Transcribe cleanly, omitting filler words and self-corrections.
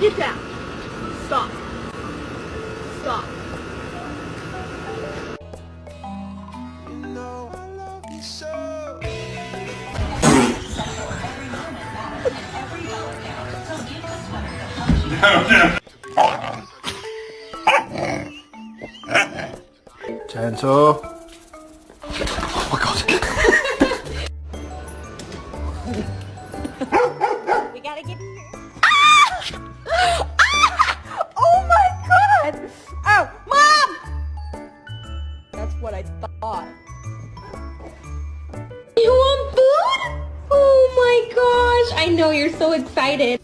Get down. Stop. Stop. You know I love you so. Gentle. Oh my god. We gotta get in here. Oh my god! Oh, Mom! That's what I thought. You want food? Oh my gosh, I know you're so excited.